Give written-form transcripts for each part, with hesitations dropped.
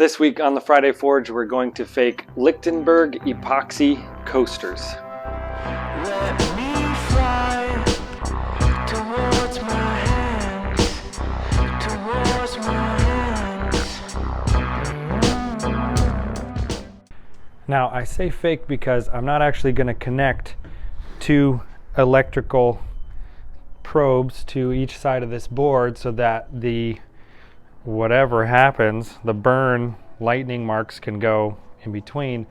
This week on the Friday Forge, we're going to fake Lichtenberg epoxy coasters. Let me fly towards my hands, towards my hands. Now I say fake because I'm not actually going to connect two electrical probes to each side of this board so that the whatever happens, the burn lightning marks can go in between.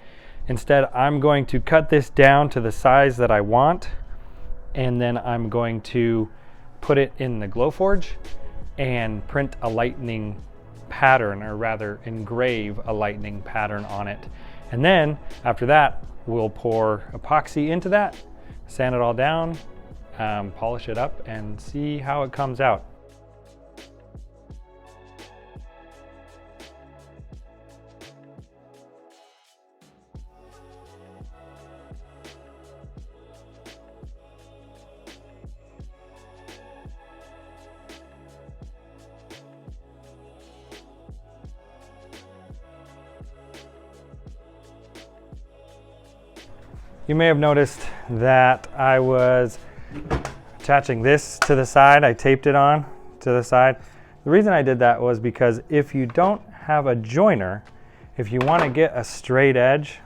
Instead, I'm going to cut this down to the size that I want, and then I'm going to put it in the Glowforge and print a lightning pattern, or rather engrave a lightning pattern on it. And then after that, we'll pour epoxy into that, sand it all down, polish it up, and see how it comes out. You may have noticed that I was attaching this to the side. I taped it on to the side. The reason I did that was because if you don't have a joiner, if you want to get a straight edge,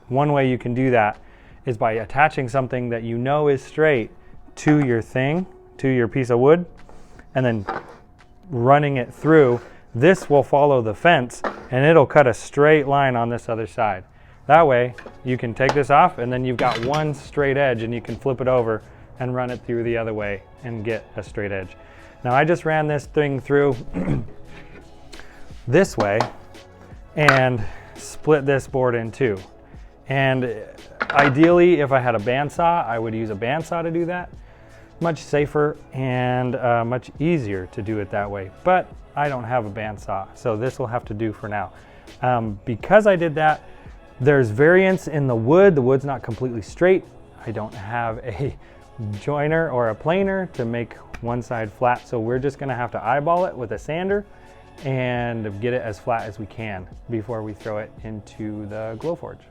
one way you can do that is by attaching something that you know is straight to your thing, to your piece of wood, and then running it through. This will follow the fence and it'll cut a straight line on this other side. That way you can take this off and then you've got one straight edge and you can flip it over and run it through the other way and get a straight edge. Now I just ran this thing through this way and split this board in two. And ideally, if I had a bandsaw, I would use a bandsaw to do that. Much safer and much easier to do it that way. But I don't have a bandsaw, so this will have to do for now. Because I did that, there's variance in the wood. The wood's not completely straight. I don't have a joiner or a planer to make one side flat, so we're just gonna have to eyeball it with a sander and get it as flat as we can before we throw it into the Glowforge.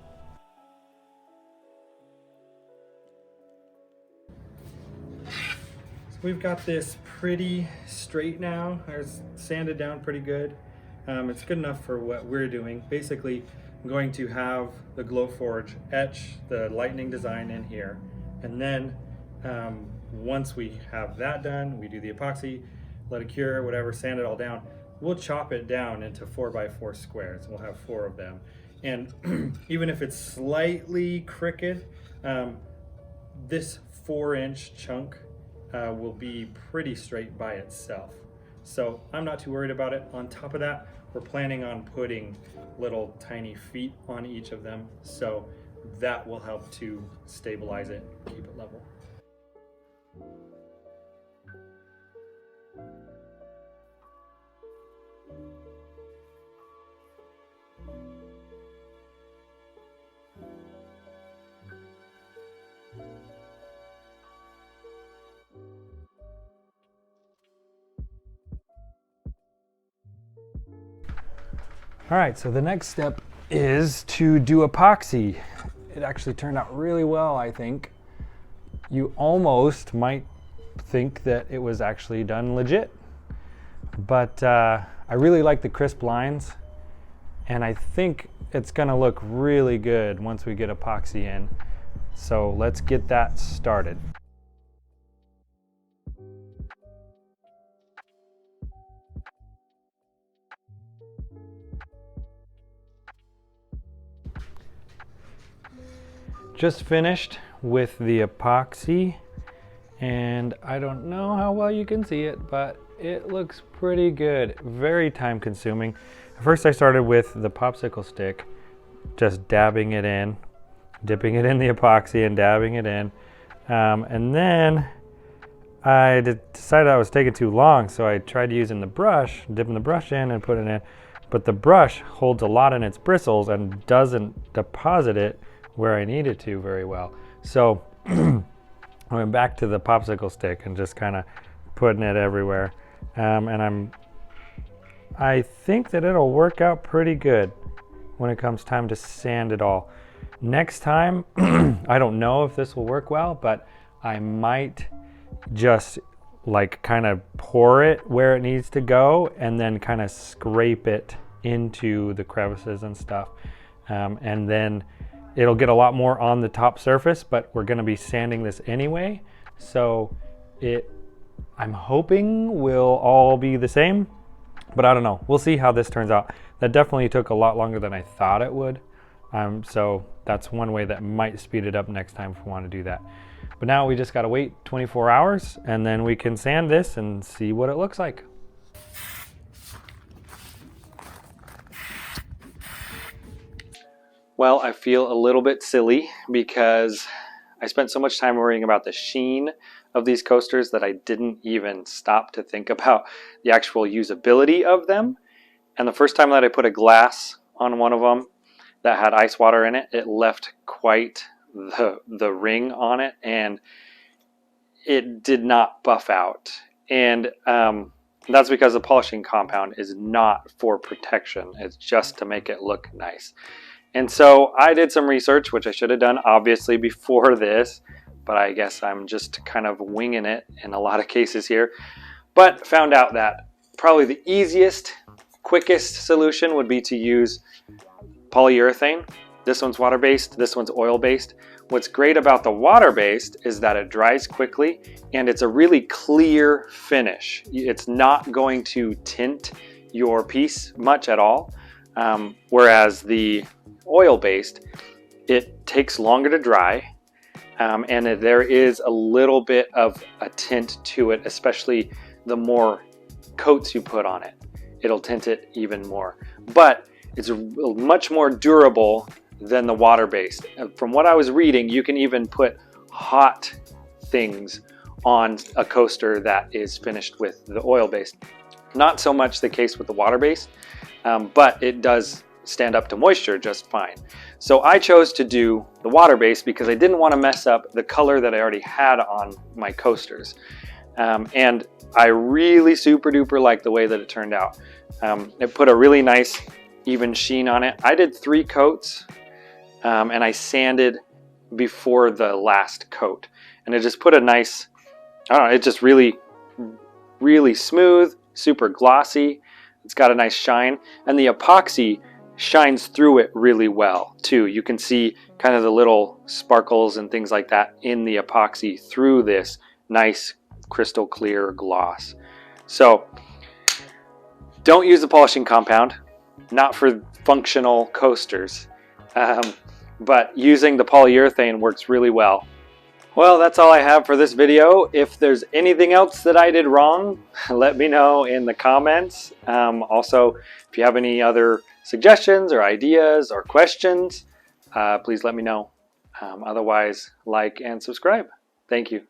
So we've got this pretty straight now. It's sanded down pretty good. It's good enough for what we're doing. Basically, I'm going to have the Glowforge etch the lightning design in here, and then once we have that done, we do the epoxy, let it cure, whatever, sand it all down. We'll chop it down into 4x4 squares. We'll have 4 of them, and even if it's slightly crooked, this 4-inch chunk will be pretty straight by itself. So I'm not too worried about it. On top of that, we're planning on putting little tiny feet on each of them, so that will help to stabilize it, keep it level. All right, so the next step is to do epoxy. It actually turned out really well, I think. You almost might think that it was actually done legit, but I really like the crisp lines, and I think it's gonna look really good once we get epoxy in. So let's get that started. Just finished with the epoxy, and I don't know how well you can see it, but it looks pretty good. Very time consuming. First I started with the popsicle stick, just dabbing it in, dipping it in the epoxy and dabbing it in. And then I decided I was taking too long, so I tried using the brush, dipping the brush in and putting it in. But the brush holds a lot in its bristles and doesn't deposit it where I need it to very well. So I went back to the popsicle stick and just kind of putting it everywhere. And I'm I think that it'll work out pretty good when it comes time to sand it all. Next time, I don't know if this will work well, but I might just like kind of pour it where it needs to go and then kind of scrape it into the crevices and stuff. And then it'll get a lot more on the top surface, but we're going to be sanding this anyway. So I'm hoping will all be the same, but I don't know. We'll see how this turns out. That definitely took a lot longer than I thought it would. So that's one way that might speed it up next time if we want to do that. But now we just got to wait 24 hours and then we can sand this and see what it looks like. Well, I feel a little bit silly because I spent so much time worrying about the sheen of these coasters that I didn't even stop to think about the actual usability of them. And the first time that I put a glass on one of them that had ice water in it, it left quite the ring on it, and it did not buff out. And that's because the polishing compound is not for protection. It's just to make it look nice. And so I did some research, which I should have done obviously before this, but I guess I'm just kind of winging it in a lot of cases here. But found out that probably the easiest, quickest solution would be to use polyurethane. This one's water-based, this one's oil-based. What's great about the water-based is that it dries quickly and it's a really clear finish. It's not going to tint your piece much at all, whereas the oil-based, it takes longer to dry, and there is a little bit of a tint to it, especially the more coats you put on it. It'll tint it even more. But it's much more durable than the water-based. From what I was reading, you can even put hot things on a coaster that is finished with the oil-based. Not so much the case with the water-based, but it does stand up to moisture just fine. So I chose to do the water-based because I didn't want to mess up the color that I already had on my coasters. And I really super duper like the way that it turned out. It put a really nice even sheen on it. I did 3 coats, and I sanded before the last coat, and it just put a nice, I don't know, it's just really smooth, super glossy. It's got a nice shine, and the epoxy shines through it really well too. You can see kind of the little sparkles and things like that in the epoxy through this nice crystal clear gloss. So don't use the polishing compound, not for functional coasters, but using the polyurethane works really well. Well, that's all I have for this video. If there's anything else that I did wrong, let me know in the comments. Also, if you have any other suggestions or ideas or questions, please let me know. Otherwise, like and subscribe. Thank you.